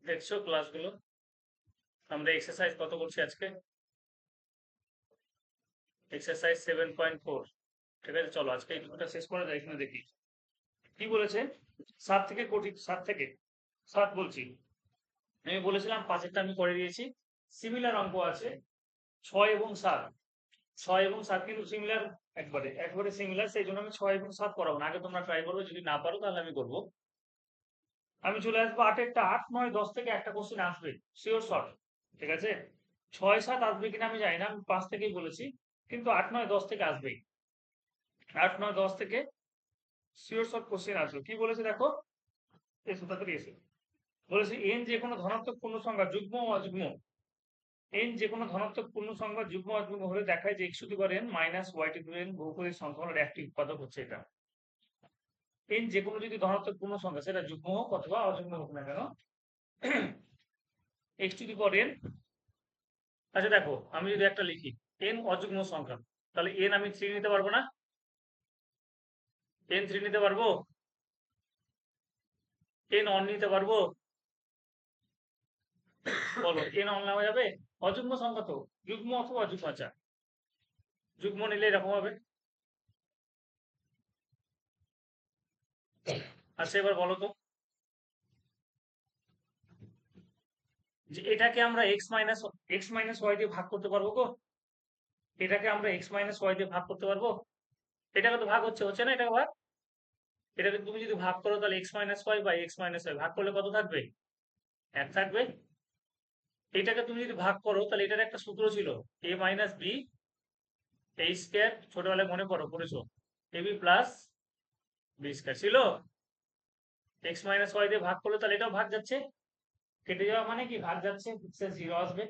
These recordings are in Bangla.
দেখছো ক্লাসগুলো? আমরা এক্সারসাইজ কত করছি আজকে? এক্সারসাইজ 7.4। ঠিক আছে, চলো আজকে এই টপিকটা শেষ করা যায় এখানে। দেখি কি বলেছে। 7 থেকে কঠিন, 7 থেকে 7 বলছি। আমি বলেছিলাম 5 আমি করে দিয়েছি। সিমিলার অঙ্ক আছে 6 এবং 7। 6 এবং 7 কিন্তু সিমিলার, একবারে একবারে সিমিলার, সেই জন্য আমি 6 এবং 7 করাবো না। আগে তোমরা ট্রাই করবে, যদি না পারো তাহলে আমি করবো। আমি চলে আসবো 8 8 9 10 থেকে একটা কোশ্চেন আসবে, শিওর শর্ট। ঠিক আছে, 6 7 আসবে কিনা আমি জানি না, আমি 5 থেকেই বলেছি, কিন্তু 8 9 10 থেকে আসবেই। 8 9 10 থেকে শিওর শর্ট কোশ্চেন আসবে। কি বলেছে দেখো, এসো তাড়াতাড়ি এসে বলেছে এন যে কোনো ধনাত্মক পূর্ণ সংখ্যা যুগ্ম ও অযুগ্ম, এন যে কোনো ধনাত্মক পূর্ণ সংখ্যা যুগ্ম অযুগ্ম হলে দেখায় যে x to the power n minus y to the power n বহুপদীর সংখ্যাগুলোর একটি উৎপাদক হচ্ছে এটা। এন যে কোনো যদি ধনাত্মক পূর্ণ সংখ্যা, সেটা যুগ্ম হোক অথবা অযুগ্ম হোক না কেন, x to the power N. আচ্ছা দেখো, আমি যদি একটা লিখি এন অযুগ্ম সংখ্যা, তাহলে এন আমি 3 নিতে পারবো না? এন 3 নিতে পারবো? এন অন নিতে পারবো? বলো, এন অন নেওয়া যাবে? অযুগ্ম সংখ্যা তো, যুগ্ম অথবা অযুগ্ম। আচ্ছা, যুগ্ম নিলে এরকম হবে। আচ্ছা এবার বলো তো, যে এটাকে আমরা এক্স মাইনাস ওয়াই দিয়ে ভাগ করতে পারবো গো? এটাকে আমরা এক্স মাইনাস ওয়াই দিয়ে ভাগ করতে পারবো? এটাকে তো ভাগ হচ্ছে, হচ্ছে না এটাকে ভাগ? এটাকে তুমি যদি ভাগ করো তাহলে x minus y by x minus y ভাগ করলে কত থাকবে? 1 থাকবে। এটাকে তুমি যদি ভাগ করো তাহলে এটার একটা সূত্র ছিল, এ মাইনাস বি এ স্কোয়ার, ছোটবেলায় মনে পড়েছো? A B plus B square ছিল। এক্স মাইনাস ওয়াই দিয়ে ভাগ করলে তাহলে এটাও ভাগ যাচ্ছে, কেটে যাওয়া মানে কি ভাগ যাচ্ছে, 0 আসবে।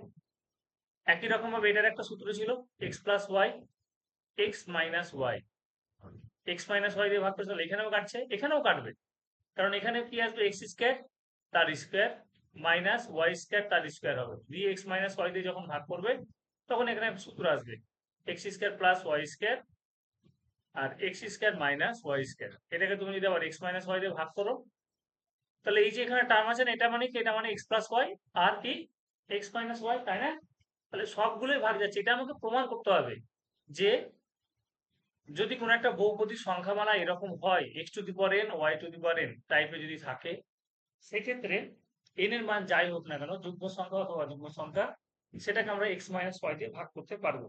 একই রকম ভাবে এটার একটা সূত্র ছিল, x plus y x minus y, x minus y দিয়ে ভাগ করতে হলে এখানেও কাটছে, এখানেও কাটবে, কারণ এখানে কি আসবে, এক্স স্কোয়ার তার স্কোয়ার মাইনাস ওয়াই স্কোয়ার তার স্কোয়ার হবে। দিয়ে এক্স মাইনাস ওয়াই দিয়ে যখন ভাগ করবে তখন এখানে সূত্র আসবে, x square plus y square আর x square minus y square. এটাকে তুমি যদি আবার এক্স মাইনাস ওয়াই দিয়ে ভাগ করো, তাহলে এই যে এখানে টার্ম আছে না, এটা মানে কি, এটা মানে এক্স প্লাস ওয়াই আর কি এক্স মাইনাস ওয়াই, তাই না? তাহলে সবগুলোই ভাগ যাচ্ছে। এটা আমাকে প্রমাণ করতে হবে যে যদি কোনো একটা বহুপদী সংখ্যামালা এরকম হয়, x to the power n y to the power n টাইপের যদি থাকে, সেক্ষেত্রে এন এর মান যাই হোক না কেন, যুগ্ম সংখ্যা অথবা অযুগ্ম সংখ্যা, সেটাকে আমরা এক্স মাইনাস ওয়াই দিয়ে ভাগ করতে পারবো।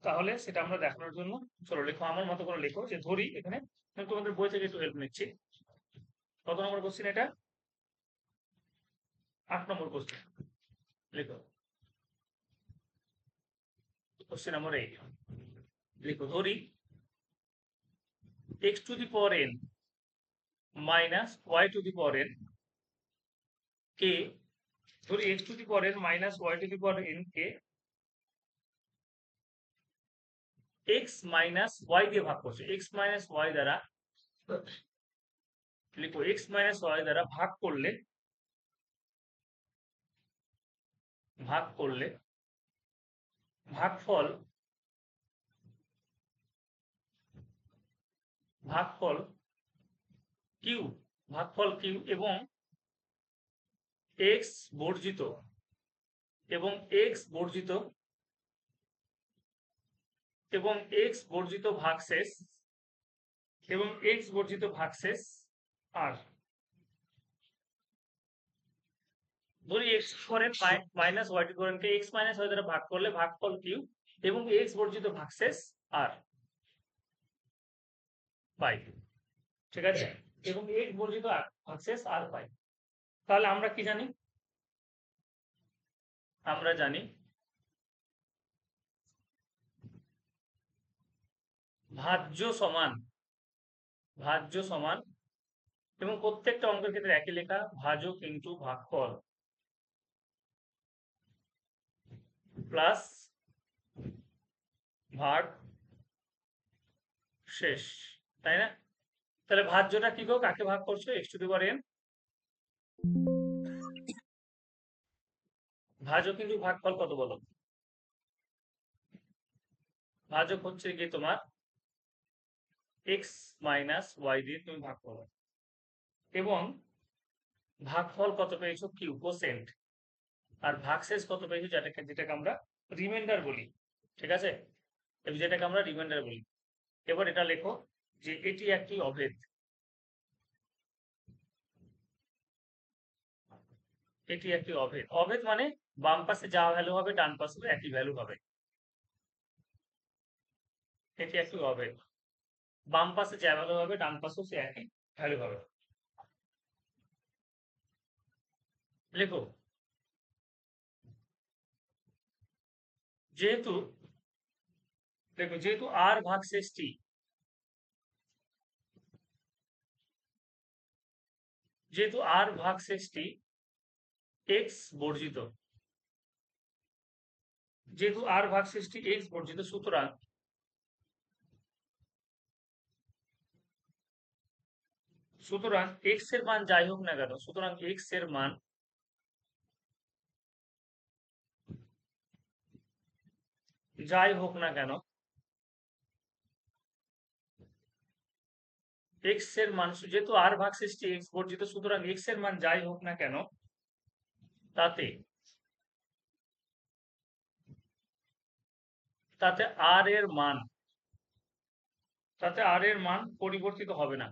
তাহলে সেটা আমরা দেখানোর জন্য, চলো লেখো, আমার মতো করে লেখো। যে ধরি এখানে আমি তোমাদের বই থেকে একটু হেল্প নিচ্ছি। কত নম্বর কোশ্চেন এটা? 8 নম্বর কোশ্চেন। লিখো কোশ্চেন নম্বর 8। লিখো, ধরি x to the power n minus y to the power n কে, ধরি x to the power n minus y to the power n কে এক্স মাইনাস ওয়াই দিয়ে ভাগ করছে, এক্স মাইনাস ওয়াই দ্বারা, লিখো এক্স মাইনাস ওয়াই দ্বারা ভাগ করলে, ভাগ করলে ভাগফল, ভাগফল কিউ, ভাগফল কিউ এবং এক্স বর্জিত, এবং এক্স বর্জিত, এবং এক্স বর্জিত ভাগশেষ, এবং এক্স বর্জিত ভাগশেষ আর, ধরি এক্স স্কোয়ারের মাইনাস ওয়াই কে এক্স মাইনাস ওয়াই দ্বারা ভাগ করলে ভাগফল কিউ এবং এক্স বর্জিত ভাগশেষ আর পাই। ঠিক আছে, এবং এক্স বর্জিত ভাগশেষ আর পাই। তাহলে আমরা কি জানি? আমরা জানি ভাজ্য সমান, ভাজ্য সমান, এবং প্রত্যেকটা অঙ্কের ক্ষেত্রে একই লেখা, ভাজক ইন্টু ভাগফল প্লাস ভাগ শেষ, তাই না? তাহলে ভাজ্যটা কি গো, কাকে ভাগ করছো? X to the power N. ভাজক কিন্তু ভাগফল কত বলো? ভাজক হচ্ছে গিয়ে তোমার এক্স মাইনাস ওয়াই দিয়ে তুমি ভাগ করো, এবং ভাগফল কত পেয়েছো কিউ কোসেন্ট, আর ভাগশেষ কত পেয়েছো যেটাকে আমরা রিমাইন্ডার বলি। ঠিক আছে, যেটাকে আমরা রিমাইন্ডার বলি। এবার এটা লেখো যে এটি একটি অভেদ। এটি একটি অভেদ। অভেদ মানে বাম পাশে যা ভ্যালু হবে ডান পাশে একই ভ্যালু হবে। এটি একটি অভেদ, বাম পাশে যা ভ্যালু হবে ডান পাশেও সে একই ভ্যালু হবে। লেখো যেহেতু, দেখো যেহেতু আর ভাগশেষ টি, যেহেতু আর ভাগশেষটি এক্স বর্জিত, যেহেতু আর ভাগশেষটি এক্স বর্জিত, সুতরাং সুতরাং এক্স এর মান যাই হোক না কেন, সুতরাং এক্স এর মান যাই হোক না কেন, এক্স এর মান যেহেতু আর ভাগশেষটি এক্স বর্জিত, সুতরাং এক্স এর মান যাই হোক না কেন তাতে তাতে আর এর মান তাতে আর এর মান পরিবর্তিত হবে না।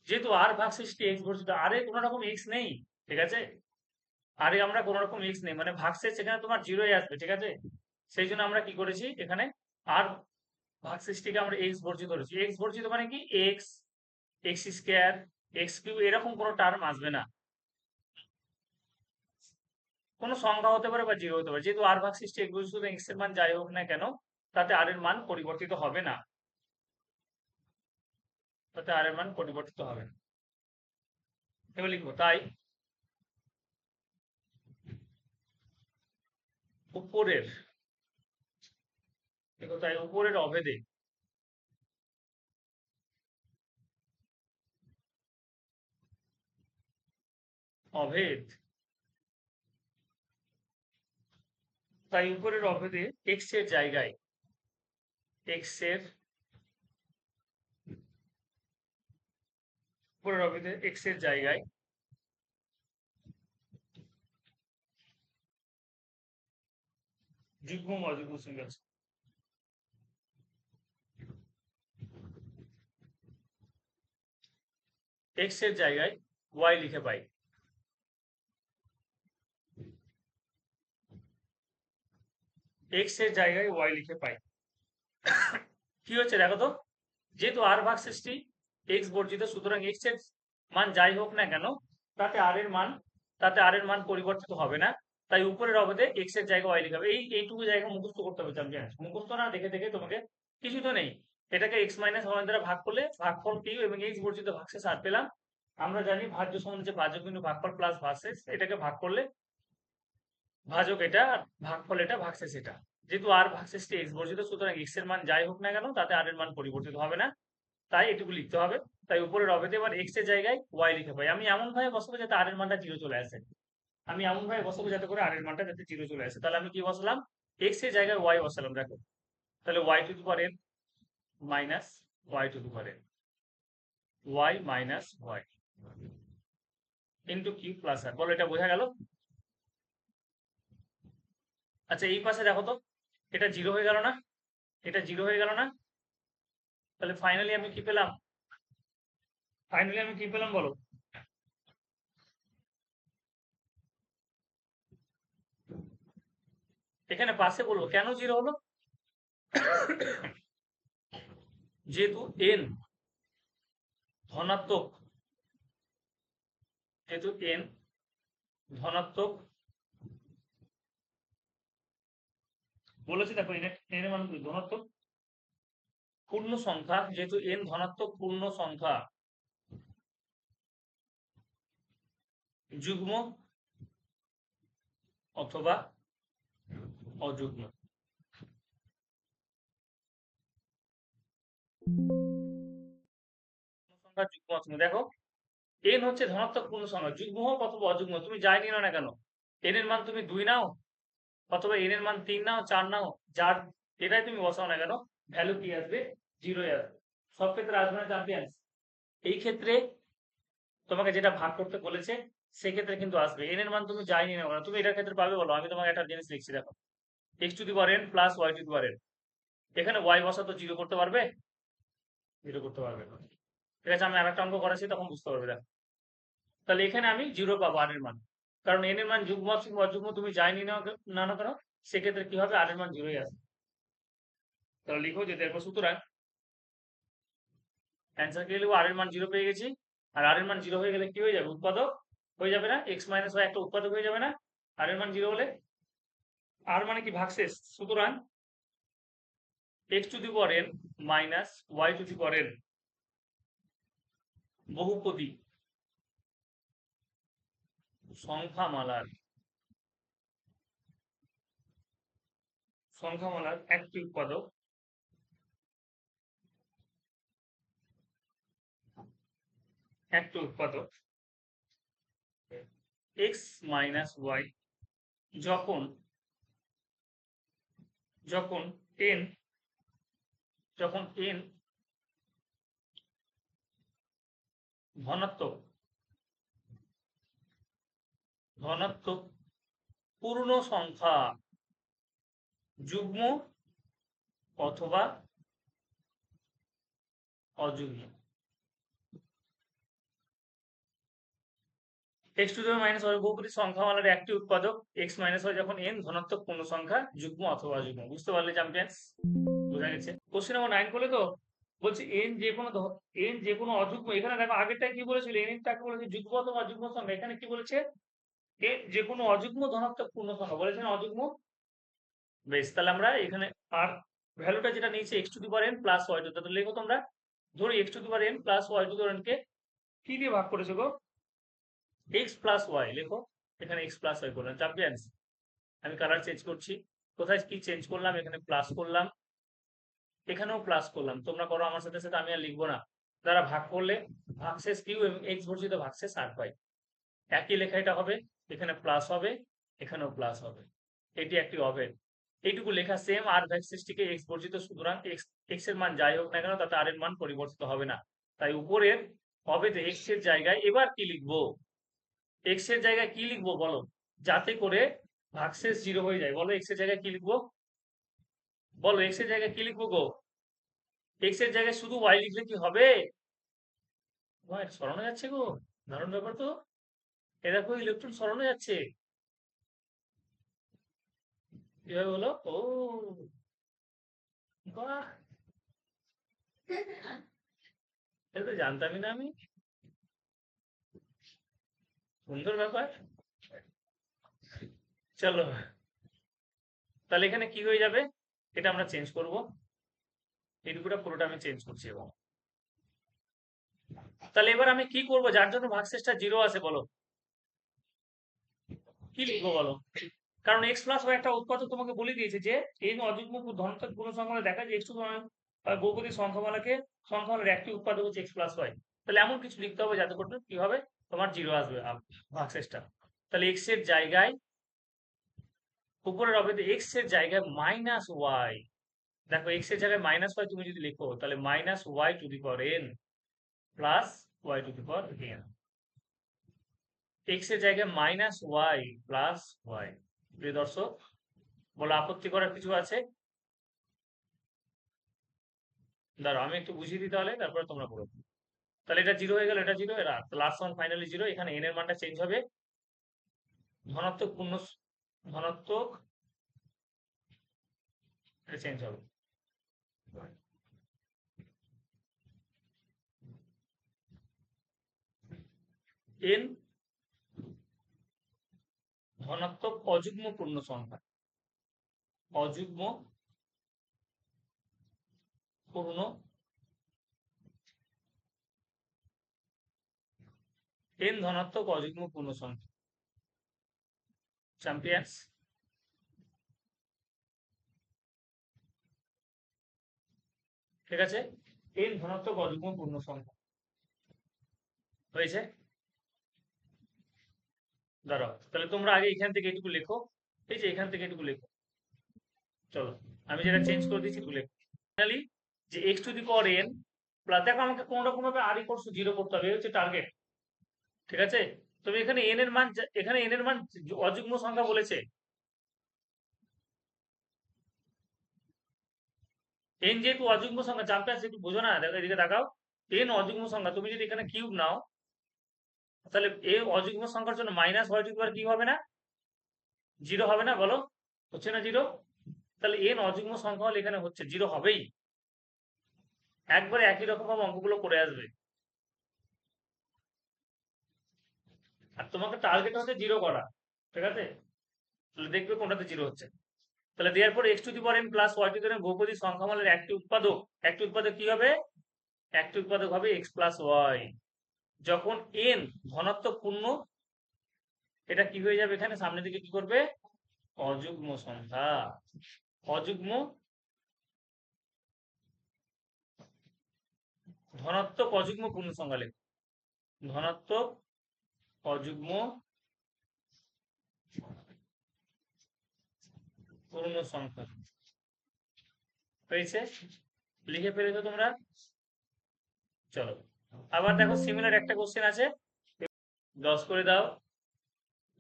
যেহেতু আর ভাগশেষটি এক্স বর্জিত, আর এ কোনো রকম এক্স নেই। ঠিক আছে, আরে আমরা কোনো রকম এক্স নেই, মানে ভাগশেষ এখানে তোমার জিরোই আসবে। ঠিক আছে, সেই জন্য আমরা কি করেছি এখানে আর ভাগশেষটিকে আমরা এক্স বর্জিত করেছি। এক্স বর্জিত মানে কি, x, x square, x cube এরকম কোনো টার্ম আসবে না। কোনো সংখ্যা হতে পারে বা জিরো হতে পারে। যেহেতু আর ভাগশেষটি এক্স বর্জিত, এক্স এর মান যাই হোক না কেন তাতে আর এর মান পরিবর্তিত হবে না। তাতে আর এর মান পরিবর্তিত হবে না। এবার লিখবো তাই উপরের, দেখো তাই উপরের অভেদে অভেদ তাই উপরের অভেদে এক্স এর জায়গায়, এক্স এর উপরের অভেদে এক্স এর জায়গায় যুগ্ম ও অযুগ্ম সংখ্যা আছে। এক্স এর জায়গায় ওয়াই লিখে পাই। এক্স এর জায়গায় ওয়াই লিখে পাই। কি হচ্ছে দেখো তো, যেহেতু আর ভাগশেষটি এক্স বর্জিত, সুতরাং এক্স এর মান যাই হোক না কেন তাতে আর এর মান তাতে আর এর মান পরিবর্তিত হবে না। তাই উপরের অবধে এক্স এর জায়গায় ওয়াই লিখে হবে। এইটুকু জায়গা মুখস্থ করতে হবে, আমি জানি মুখস্থ না, দেখে দেখে তোমাকে কিছু তো নেই। এটাকে এক্স মাইনাস ওয়ান দ্বারা ভাগ করলে ভাগফল কিউ এবং এক্স বর্জিত ভাগশেষ আর পেলাম। আমরা জানি ভাজ্য সমান যে ভাজ্য বিন্দু ভাগফল প্লাস ভাগশেষ, এটাকে ভাগ করলে ভাজক এটা আর ভাগফল এটা ভাগশেষ এটা। যেহেতু আর ভাগশেষটি এক্স বর্জিত, সুতরাং এক্স এর মান যাই হোক না কেন তাতে আর এর মান পরিবর্তিত হবে না। তাই এটুকু লিখতে হবে। তাই উপরের অবেতে এবার এক্স এর জায়গায় ওয়াই লিখে পাই। আমি এমন ভাবে বসাবো যাতে আর এর মানটা জিরো চলে আসে। আমি এমন ভাবে বসাবো যাতে করে আর এর মানটা যাতে জিরো চলে আসে। তাহলে আমি কি বসালাম, এক্স এর জায়গায় ওয়াই বসালাম। দেখো তাহলে y to the power n minus y to the power n, y minus y into q plus r. বলো এটা বোঝা গেল? আচ্ছা এই পাশে দেখো তো, এটা জিরো হয়ে গেল না, এটা জিরো হয়ে গেল না। তাহলে ফাইনালি আমি কি পেলাম, ফাইনালি আমি কি পেলাম বলো? এখানে পাশে বলবো কেন জিরো হলো, যেহেতু এন ধনাত্মক, যেহেতু এন ধনাত্মক বলেছি। দেখো এন এর মান ধনাত্মক পূর্ণ সংখ্যা, যেহেতু এন ধনাত্মক পূর্ণ সংখ্যা যুগ্ম অথবা অযুগ্ম, সংখ্যা যুগ্ম অযুগ্ম। দেখো এন হচ্ছে ধনাত্মক পূর্ণ সংখ্যা, যুগ্ম হোক অথবা অযুগ্ম, তুমি যাই নিও না কেন, এন এর মান তুমি 2 নাও অথবা এন এর মান 3 নাও 4 নাও, যার এটাই তুমি বসাও না কেন, ভ্যালু কি আসবে, জিরোই আসবে। সব ক্ষেত্রে আসবে না চ্যাম্পিয়ন্স। এই ক্ষেত্রে তোমাকে যেটা ভাগ করতে বলেছে সেক্ষেত্রে কিন্তু আসবে। এন এর মান তুমি যাই নিয়ে নেবো না, তুমি এটার ক্ষেত্রে পাবে বলো। আমি তোমাকে একটা জিনিস লিখছি দেখো, x to the power n plus y to the power n. এখানে ওয়াই বসা তো জিরো করতে পারবে? জিরো করতে পারবে না। ঠিক আছে, আমি আরেকটা অঙ্ক করাচ্ছি তখন বুঝতে পারবে। দেখো তাহলে এখানে আমি জিরো পাবো আর এর মান, কারণ এন এর মান যুগ্ম অথবা অযুগ্ম তুমি যাই নিয়ে নাও না কেন, সেক্ষেত্রে কি হবে, আর এর মান জিরোই আসবে। তাহলে লিখো যে দেখো, সুতরাং অ্যান্সার কি লিখবো, আর এর মান জিরো পেয়ে গেছি। আর আর এর মান জিরো হয়ে গেলে কি হয়ে যাবে, উৎপাদক হয়ে যাবে না, এক্স মাইনাস ওয়াই একটা উৎপাদক হয়ে যাবে না আর এর মান জিরো হলে। আর মানে কি, ভাগশেষ। সুতরাং x to the power n minus y to the power n বহুপদী সংখ্যামালার একটি উৎপাদক এক্স মাইনাস ওয়াই যখন যখন এন যখন এন ধনাত্মক ধনাত্মক পূর্ণ সংখ্যা যুগ্ম অথবা অযুগ্ম। X to the minus y বহুপদী সংখ্যামালার একটি উৎপাদক এক্স মাইনাস ওয়াই যখন এন ধনাত্মক পূর্ণ সংখ্যা যুগ্ম অথবা অযুগ্ম। বুঝতে পারলে চ্যাম্পিয়ন্স? বোঝা গেছে। কোশ্চেন নম্বর 9 করলে তো, বলছে এন যে কোনো অযুগ্ম। এখানে দেখো আগেরটা কি বলেছিল, এন টাকে বলেছে যুগ্ম অথবা অযুগ্ম সংখ্যা, এখানে কি বলেছে, এন যে কোনো অযুগ্ম ধনাত্মক পূর্ণ সংখ্যা বলেছেন, অযুগ্ম। বেশ, তাহলে আমরা এখানে আর ভ্যালুটা যেটা নিয়েছি x to the power n plus y to, তাহলে লেখো তোমরা। ধরো x to the power n plus y to the power n কে কি দিয়ে ভাগ করেছো গো, এক্স প্লাস ওয়াই লেখো। এখানে এক্স প্লাস ওয়াই করলাম চ্যাম্পিয়ন্স। আমি কালার চেঞ্জ করছি, কোথায় কি চেঞ্জ করলাম, এখানে প্লাস করলাম, এখানেও প্লাস করলাম। তোমরা করো আমার সাথে সাথে, আমি আর লিখবো না। দ্বারা ভাগ করলে ভাগশেষ কিউ এবং এক্স বর্জিত ভাগশেষ আর পাই। একই লেখা এটা হবে, এখানে প্লাস হবে, এখানেও প্লাস হবে। এটি একটি হবে, এইটুকু লেখা সেম। আর ভাগশেষটিকে এক্স বর্জিত, সুতরাং এক্স এর মান যাই হোক না কেন তাতে আর এর মান পরিবর্তিত হবে না। তাই উপরের হবে যে এক্স এর জায়গায় এবার কি লিখবো, এক্স এর জায়গায় কি লিখবো বলো, যাতে করে ভাগশেষ জিরো হয়ে যায়। বলো এক্স এর জায়গায় কি লিখবো, বলো এক্স এর জায়গায় কি লিখবো গো। এক্স এর জায়গায় শুধু ওয়াই লিখলে কি হবে, ওয়াই সরানো যাচ্ছে গো, দারুণ ব্যাপার তো। এ দেখো ইলেকট্রন সরানো যাচ্ছে, কিভাবে হলো, ও বাহ, এটা তো জানতামই না আমি, সুন্দর ব্যাপার। চলো, তাহলে এখানে কি হয়ে যাবে, এটা আমরা চেঞ্জ করব, এইটুকুটা পুরোটা আমি চেঞ্জ করছি। এবং তাহলে এবার আমি কি করব, যার জন্য ভাগশেষটা জিরো আছে বলো, কি লিখবো বলো। কারণ এক্স প্লাস ওয়াই একটা উৎপাদক তোমাকে বলে দিয়েছে যে এই অযুগ্ম ধনাত্মক পূর্ণ সংখ্যা দেখা যায় এক্স টু বহুপদী সংখ্যামালার একটি উৎপাদক হচ্ছে এক্স প্লাস ওয়াই। তাহলে এমন কিছু লিখতে হবে যাতে করে কি হবে, তোমার জিরো আসবে ভাগশেষটা। তাহলে এক্স এর জায়গায় উপরের হবে এক্স এর জায়গায় মাইনাস ওয়াই। দেখো এক্স এর জায়গায় মাইনাস ওয়াই তুমি যদি লিখো তাহলে minus y to the power n plus y to the power n. X এর জায়গায় মাইনাস ওয়াই প্লাস ওয়াই। প্রিয় দর্শক, বলো আপত্তি করার কিছু আছে? দাঁড়াও আমি একটু বুঝিয়ে দিই তাহলে, তারপরে তোমরা পড়ো। তাহলে এটা জিরো হয়ে গেল, এটা জিরো, এরা লাস্ট ওয়ান ফাইনালি জিরো। এখানে এন এর মানটা চেঞ্জ হবে, ধনাত্মক পূর্ণ ধনাত্মক চেঞ্জ হবে, এন ধনাত্মক অযুগ্ম পূর্ণ সংখ্যা, অযুগ্ম পূর্ণ এন ধনাত্মক অযুগ্ম পূর্ণ সংখ্যা চ্যাম্পিয়ন্স। ঠিক আছে, এন ধনাত্মক অযুগ্ম পূর্ণ সংখ্যা হয়েছে। দাঁড়াও, তাহলে তোমরা আগে এখান থেকে এটুকু লেখো, এই যে এখান থেকে এটুকু লেখো। চলো আমি যেটা চেঞ্জ করে দিচ্ছি এটুকু লেখো। ফাইনালি যে x to the power n plus দেখো আমাকে কোন রকম ভাবে আর ইকুয়ালস টু 0 করতে হবে, এই হচ্ছে টার্গেট। ঠিক আছে, তবে এখানে এন এর মান, এখানে এন এর মান অযুগ্ম সংখ্যা বলেছে। এন যেহেতু অযুগ্ম সংখ্যা, চ্যাম্পিয়ন্স একটু বোঝো না, দেখো এদিকে তাকাও। এন অযুগ্ম সংখ্যা, তুমি যদি এখানে কিউব নাও তাহলে এ অযুগ্ম সংখ্যার জন্য মাইনাস ওয়াই টু দি পাওয়ার কি হবে না, 0 হবে না, বলো হচ্ছে না 0? তাহলে এন অযুগ্ম সংখ্যা হলে এখানে হচ্ছে 0 হবেই, একবারে একই রকম ভাবে অঙ্কগুলো করে আসবে। আর তোমাকে টার্গেট হচ্ছে 0 করা। ঠিক আছে, তাহলে দেখবে কোনটাতে 0 হচ্ছে। তাহলে দেওয়ার পর x to the power n plus y to the power n বহুপদী সংখ্যামালের একটি উৎপাদক, একটি উৎপাদক কি হবে, একটি উৎপাদক হবে এক্স প্লাস ওয়াই। যখন এন ধনাত্মক পূর্ণ, এটা কি হয়ে যাবে, এখানে সামনের দিকে কি করবে, অযুগ্ম সংখ্যা। অযুগ্ম ধনাত্মক অযুগ্ম পূর্ণ সংখ্যা লেখ, ধনাত্মক অযুগ্ম পূর্ণ সংখ্যা হয়েছে, লিখে ফেলেছো তোমরা? চলো আবার দেখো সিমিলার একটা কোশ্চেন আছে, 10 করে দাও।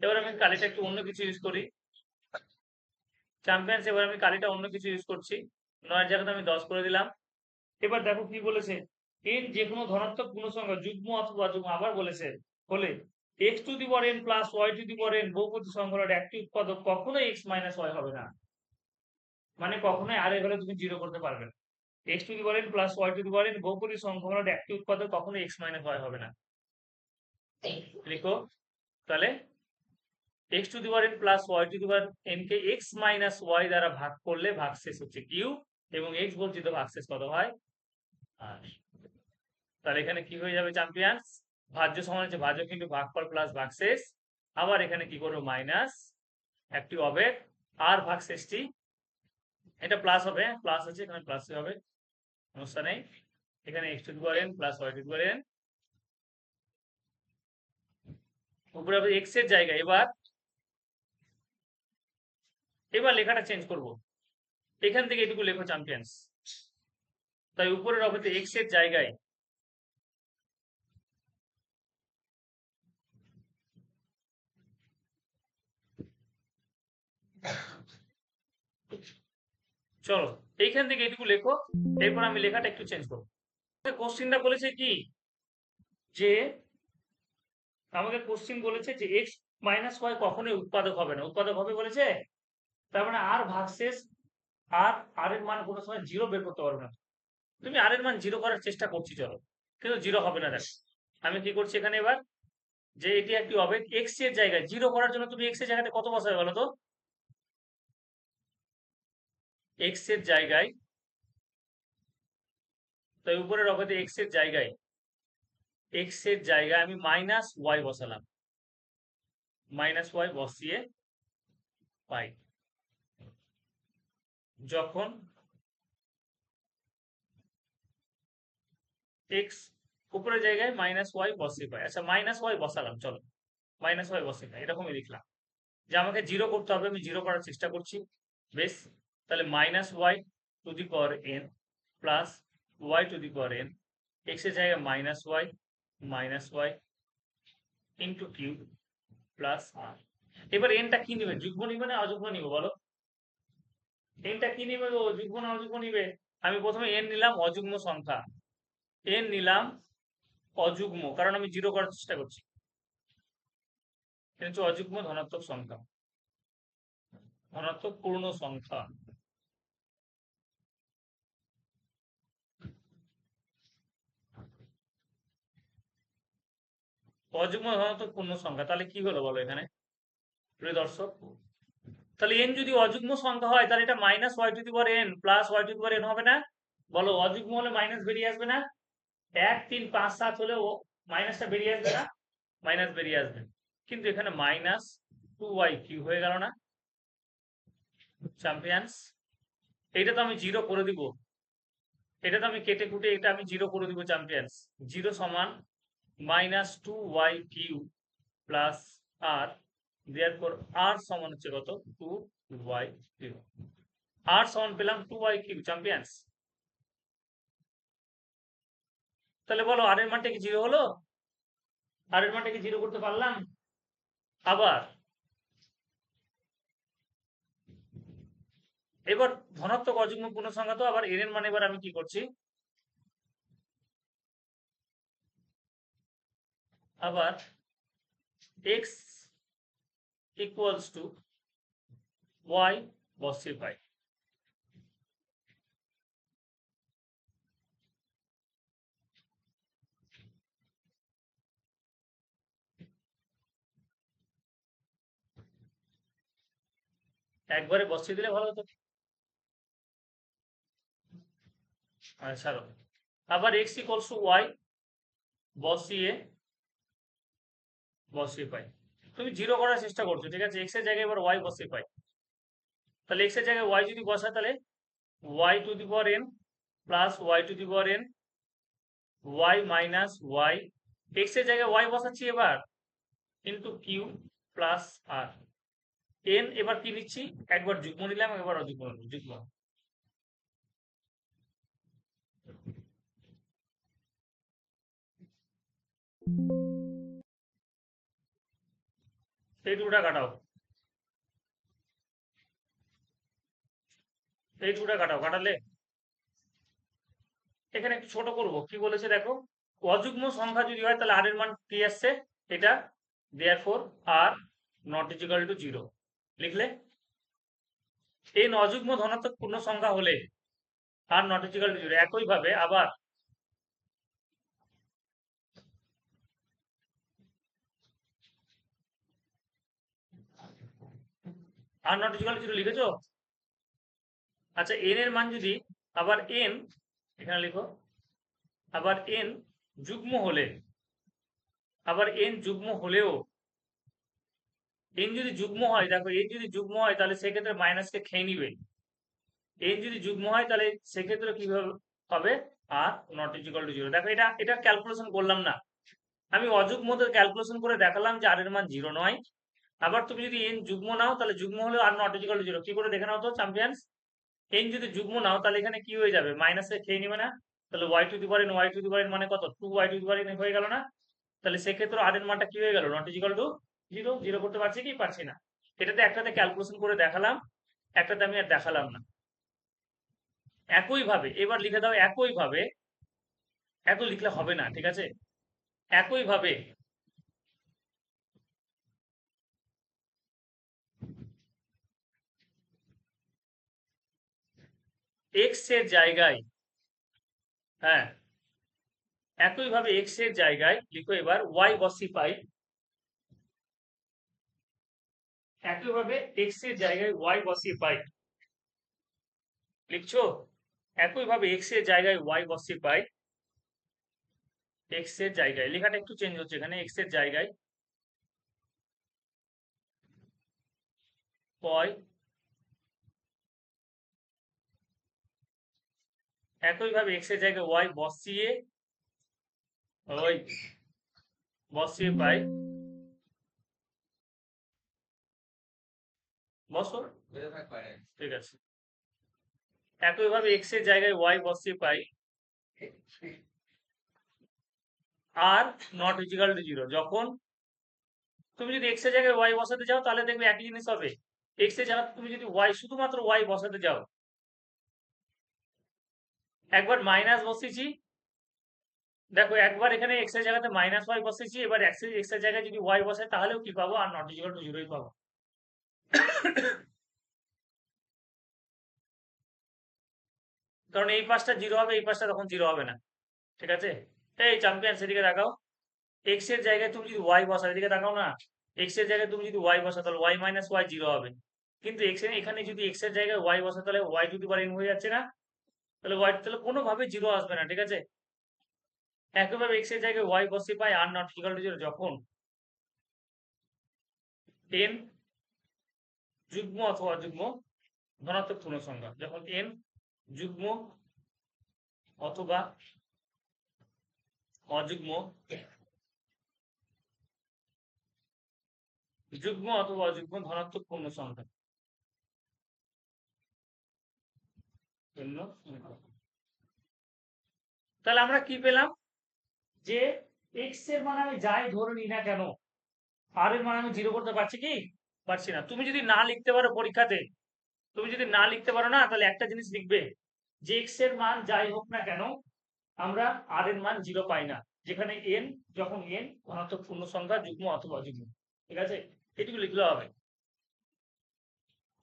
এবার আমি কালিটা একটু অন্য কিছু ইউজ করি, চ্যাম্পিয়ন্স এবার আমি কালিটা অন্য কিছু ইউজ করছি, 9 জায়গাতে আমি 10 করে দিলাম। এবার দেখো কি বলেছে, এন যে কোনো ধনাত্মক পূর্ণ সংখ্যা যুগ্ম অথবা অযুগ্ম, আবার বলেছে হলে x to the power n plus y to the power n বহুপদী সংখ্যার একটি উৎপাদক কখনোই এক্স মাইনাস ওয়াই হবে না, মানে কখনোই আর এর ঘরে তুমি 0 করতে পারবে না। X to the power n plus y to the power n বহুপদী সংখ্যার একটি উৎপাদক কখনোই এক্স মাইনাস ওয়াই হবে না। লিখো তাহলে x to the power n plus y to the power n কে এক্স মাইনাস ওয়াই দ্বারা ভাগ করলে ভাগশেষ হচ্ছে কিউ, এবং এক্স বর্জিত ভাগশেষ কত হয়, আর। তাহলে এখানে কি হয়ে যাবে চ্যাম্পিয়ন্স, ভাজ্য সমান হচ্ছে ভাজক কিন্তু ভাগফল প্লাস ভাগশেষ, আবার এখানে কি করবো মাইনাস একটি হবে আর ভাগশেষটি, এটা প্লাস হবে, প্লাস আছে এখানে প্লাস হবে, সমস্যা নেই। এখানে x to the power n plus y to the power n, উপরে হবে এক্স এর জায়গায়, এবার এবার লেখাটা চেঞ্জ করব, এখান থেকে এটুকু লেখো চ্যাম্পিয়ন্স। তাই উপরের হবে এক্স এর জায়গায় চলো এইখান থেকে এটুকু লেখো, এরপর আমি লেখাটা একটু চেঞ্জ করবো। কোশ্চিনটা বলেছে কি, যে আমাকে কোশ্চিন বলেছে যে এক্স মাইনাস ওয়াই কখনোই উৎপাদক হবে না, উৎপাদক হবে বলেছে, তার মানে আর ভাগশেষ, আর আর এর মান কোনো সময় 0 বের করতে পারবে না। তুমি আর এর মান 0 করার চেষ্টা করছি চলো, কিন্তু 0 হবে না। দেখ আমি কি করছি এখানে এবার, যে এটি একটি হবে এক্স এর জায়গায় 0 করার জন্য তুমি এক্স এর জায়গাতে কত বসাবে বলো তো, এক্স এর জায়গায়, তাই উপরের অবধি এক্স এর জায়গায়, এক্স এর জায়গায় আমি মাইনাস ওয়াই বসালাম, মাইনাস ওয়াই বসিয়ে পাই, যখন এক্স উপরের জায়গায় মাইনাস ওয়াই বসিয়ে পাই। আচ্ছা মাইনাস ওয়াই বসালাম, চলো মাইনাস ওয়াই বসিয়ে পাই, এরকমই লিখলাম যে আমাকে 0 করতে হবে, আমি 0 করার চেষ্টা করছি। বেশ, তাহলে minus y to the power n plus y to the power n, x এর জায়গায় minus y into cube plus r. এবার এনটা কি নিবে, যুগ্ম নিবে না অযুগ্ম নিবে বলো, এনটা কি নিবে গো, যুগ্ম না অযুগ্ম নিবে? আমি প্রথমে এন নিলাম অযুগ্ম সংখ্যা, এন নিলাম অযুগ্ম, কারণ আমি 0 করার চেষ্টা করছি, এটা হচ্ছে অযুগ্ম ধনাত্মক সংখ্যা, ধনাত্মক পূর্ণ সংখ্যা। অযুগ্ম ধনাত্মক পূর্ণ সংখ্যা, তাহলে কি হলো বলো এখানে প্রিয় দর্শক, তাহলে এন যদি অযুগ্ম সংখ্যা হয় তাহলে এটা minus y to the power n plus y to the power n হবে না, বলো অযুগ্ম হলে মাইনাস বেরিয়ে আসবে না, 1 3 5 7 হলে ও মাইনাসটা বেরিয়ে আসবে না, মাইনাস বেরিয়ে আসবে, কিন্তু এখানে মাইনাস 2y কিউ হয়ে গেল না চ্যাম্পিয়ন্স। এটা তো আমি 0 করে দিব, এটা তো আমি কেটে কুটে এটা আমি 0 করে দিব চ্যাম্পিয়ন্স। 0 সমান মাইনাস 2y কিউ প্লাস আর, দেওয়ার পর আর সমান হচ্ছে কত, 2y কিউ, আর সমান পেলাম 2y কিউ চ্যাম্পিয়ন্স। তাহলে বলো আর এর মানটা কি জিরো হলো? আর এর মানটা কি জিরো করতে পারলাম? আবার এবার ধনাত্মক অযুগ্ম পূর্ণ সংখ্যা, তো আবার এর মান এবার আমি কি করছি, আবার x ইকুয়ালস টু y বসিয়ে পাই। একবারে বসিয়ে দিলে ভালো হতো। ছাড়ো, আবার x ইকুয়ালস টু y বসিয়ে বসিয়ে পাই। তুমি জিরো করার চেষ্টা করছো, ঠিক আছে, এক্স এর জায়গায় এবার ওয়াই বসিয়ে পাই। তাহলে এক্স এর জায়গায় ওয়াই যদি বসায়, তাহলে y to the power n plus y to the power n y minus y, এক্স এর জায়গায় ওয়াই বসাচ্ছি এবার, into q plus r n. এবার কি নিচ্ছি, একবার যুগ্ম নিলাম, একবার অযুগ্ম নিলাম, যুগ্ম। এই দুটা কাটাও, এই দুটা কাটাও, কাটালে এখানে একটু ছোট করব, কি বলেছে দেখো, অযুগ্ম সংখ্যা যদি হয় তাহলে আর এর মান কি আসছে, এটা therefore r not equal to zero লিখলে। এই অযুগ্ম ধনাত্মক পূর্ণ সংখ্যা হলে r not equal to zero. একই ভাবে আবার r not equal to zero লিখেছো? আচ্ছা, এন এর মান যদি আবার এন, এখানে লিখো, আবার এন যুগ্ম হলে, আবার এন যুগ্ম হলেও, এন যদি যুগ্ম হয়, দেখো এন যদি যুগ্ম হয় তাহলে সেক্ষেত্রে মাইনাসকে খেয়ে নিবে। এন যদি যুগ্ম হয় তাহলে সেক্ষেত্রে কিভাবে হবে, আর নট ইকুয়াল টু জিরো। দেখো এটা এটা ক্যালকুলেশন করলাম না, আমি অযুগ্মদের ক্যালকুলেশন করে দেখালাম যে আর এর মান জিরো নয়। আবার তুমি যদি এন যুগ্ম নাও তাহলে যুগ্ম হলেও আর নট ইকুয়াল টু জিরো, কি করে দেখে নাও তো চ্যাম্পিয়ন্স। এন যদি যুগ্ম নাও তাহলে এখানে কি হয়ে যাবে, মাইনাসে খেয়ে নিবে না, তাহলে y to the power n, y to the power n মানে কত, two y to the power n হয়ে গেল না। তাহলে সেক্ষেত্রে আর এর মানটা কি হয়ে গেল, not equal to zero. Zero করতে পারছি কি, পারছি না। এটাতে একটাতে ক্যালকুলেশন করে দেখালাম, একটাতে আমি আর দেখালাম না। একই ভাবে এবার লিখে দাও, একই ভাবে, এত লিখলে হবে না, ঠিক আছে, একই ভাবে এক্স এর জায়গায়, হ্যাঁ, একই ভাবে এক্স এর জায়গায় লিখো এবার ওয়াই বসি পাই। একই ভাবে এক্স এর জায়গায় ওয়াই বসিয়ে পাই, লিখছো? একই ভাবে এক্স এর জায়গায় ওয়াই বসিয়ে পাই, এক্স এর জায়গায় লেখাটা একটু চেঞ্জ হচ্ছে, এখানে এক্স এর জায়গায় ওয়াই, একই ভাবে এক্স এর জায়গায় ওয়াই বসিয়ে, ওই বসিয়ে পাই, বসো, ঠিক আছে। একই ভাবে এক্স এর জায়গায় ওয়াই বসিয়ে পাই, r not equal to zero. যখন তুমি যদি এক্স এর জায়গায় ওয়াই বসাতে যাও তাহলে দেখবে একই জিনিস হবে। এক্স এর জায়গায় তুমি যদি ওয়াই, শুধুমাত্র ওয়াই বসাতে যাও, একবার মাইনাস বসিয়েছি, দেখো একবার এখানে এক্স এর জায়গাতে মাইনাস ওয়াই বসেছি, এবার এক্স এর জায়গায় যদি ওয়াই বসে তাহলেও কি পাবো, আর নট ইকুয়াল টু জিরোই পাবো। কারণ এই পাশটা জিরো হবে, এই পাশটা তখন জিরো হবে না, ঠিক আছে। এই চ্যাম্পিয়ন সেদিকে দেখাও, এক্স এর জায়গায় তুমি যদি ওয়াই বসাও, এদিকে দেখাও না, এক্স এর জায়গায় তুমি যদি ওয়াই বসাও তাহলে ওয়াই মাইনাস ওয়াই জিরো হবে। কিন্তু এক্স এর এখানে যদি এক্স এর জায়গায় ওয়াই বসাও তাহলে y to the power n হয়ে যাচ্ছে না, তাহলে ওয়াই তাহলে কোনোভাবে জিরো আসবে না, ঠিক আছে। একইভাবে এক্স এর জায়গায় ওয়াই বসিয়ে পাই r not equal to zero যখন এন যুগ্ম অথবা অযুগ্ম ধনাত্মক পূর্ণ সংখ্যা, যখন এন যুগ্ম অথবা অযুগ্ম, যুগ্ম অথবা অযুগ্ম ধনাত্মক পূর্ণ সংখ্যা, পূর্ণ সংখ্যা। তাহলে আমরা কি পেলাম, যে এক্স এর মান আমি যাই ধরে নিই না কেন, আর এর মান আমি জিরো করতে পারছি কি? পারছি না। তুমি যদি না লিখতে পারো পরীক্ষাতে, তুমি যদি না লিখতে পারো না, তাহলে একটা জিনিস লিখবে যে এক্স এর মান যাই হোক না কেন আমরা আর এর মান জিরো পাই না, যেখানে এন, যখন এন ধনাত্মক পূর্ণ সংখ্যা যুগ্ম অথবা অযুগ্ম। ঠিক আছে, এটুকু লিখলে হবে।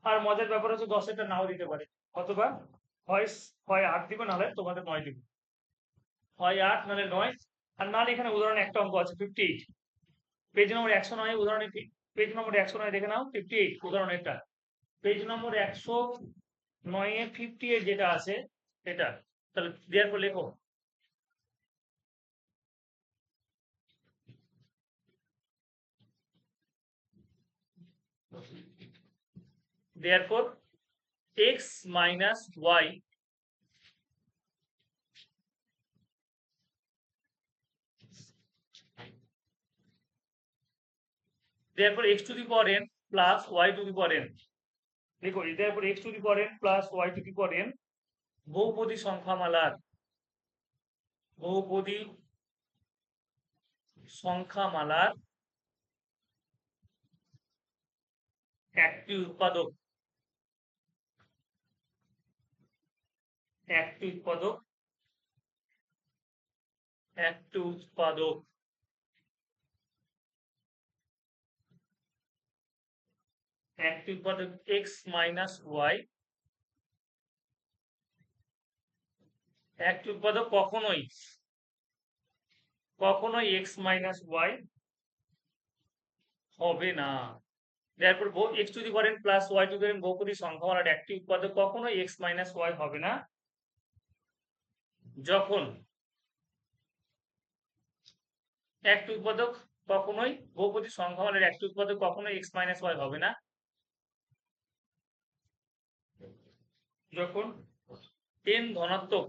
আর মজার ব্যাপার হচ্ছে 10 এটা নাও দিতে পারে, অথবা হয় হয় 8 দিবে, নাহলে তোমাদের 9 দিবে, হয় 8 নাহলে 9। আর নাহলে এখানে উদাহরণে একটা অঙ্ক আছে 58, পেজ নম্বর 109, উদাহরণে পেজ নম্বর 109 দেখে নাও, 58 উদাহরণ এটা, পেজ নম্বর 109 এ 58 যেটা আছে এটা, তাহলে দেওয়ার পর লেখো therefore x minus y, therefore x to the power n plus y to the power n, দেখো therefore x to the power n plus y to the power n বহুপদী সংখ্যামালার, বহুপদী সংখ্যামালার একটি উৎপাদক, একটি উৎপাদক, একটি উৎপাদক, একটি উৎপাদক x মাইনাস y, একটি উৎপাদক কখনোই কখনোই x মাইনাস y হবে না। therefore both x to the power n plus y to the power n বহুপদী সংখ্যামালার একটি উৎপাদক কখনোই x মাইনাস y হবে না যখন একটি উৎপাদক, কখনোই বহুপদী সংখ্যামালার একটি উৎপাদক কখনোই x মাইনাস y হবে না যখন n ধনাত্মক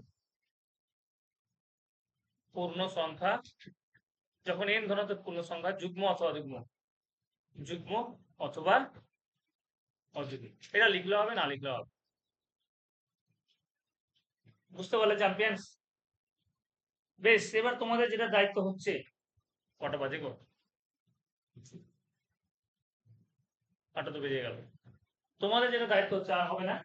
পূর্ণ সংখ্যা, যখন n ধনাত্মক পূর্ণ সংখ্যা যুগ্ম অথবা অযুগ্ম, যুগ্ম অথবা অযুগ্ম। এটা লিখলে হবে, না লিখলে হবে। বুঝতে পারলে চ্যাম্পিয়ন্স? বেশ, এবার তোমাদের যেটা দায়িত্ব হচ্ছে, কটা বাজে গো? 8টা তো বেজে গেল। তোমাদের যেটা দায়িত্ব হচ্ছে, আর হবে না,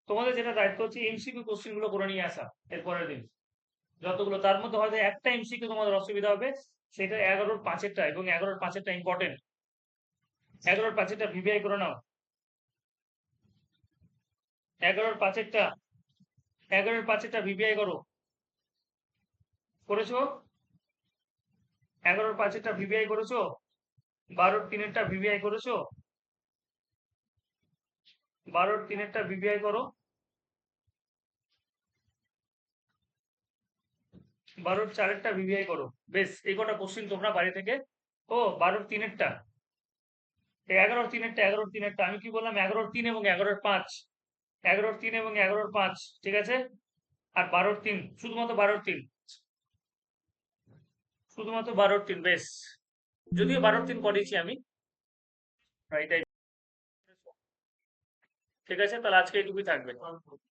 তোমাদের যেটা দায়িত্ব হচ্ছে এমসিকিউ কোশ্চেন গুলো করে নিয়ে আসা এর পরের দিন, যতগুলো, তার মধ্যে হয়তো একটা এমসিকিউ তোমাদের অসুবিধা হবে, সেটা 11-র 5-এরটা, এবং 11-র 5-এরটা ইম্পর্টেন্ট। 11-র 5-এরটা ভিভিআই করে নাও, 11-র 5-এরটা, 11-র 5-এরটা ভিভিআই করো, করেছো? 11-র 5-এরটা ভিভিআই করেছো? 12-র 3-এরটা ভিভিআই করেছো? 12-র 3-এরটা ভিভিআই করো, 12-র 4-এরটা ভিভিআই করো। বেশ, এই কটা কোশ্চেন তোমরা বাড়ি থেকে, ও 12-র 3-এরটা, 11-র 3-এরটা, 11-র 3-এরটা, আমি কি বললাম, 11-র 3 এবং 11-র 5, 11-র 3 এবং 11-র 5, ঠিক আছে? আর 12-র 3, শুধুমাত্র 12-র 3, শুধুমাত্র 12-র 3। বেশ, যদিও 12-র 3 করেছি আমি, এটাই ঠিক আছে। তাহলে আজকে এইটুকুই থাকবে।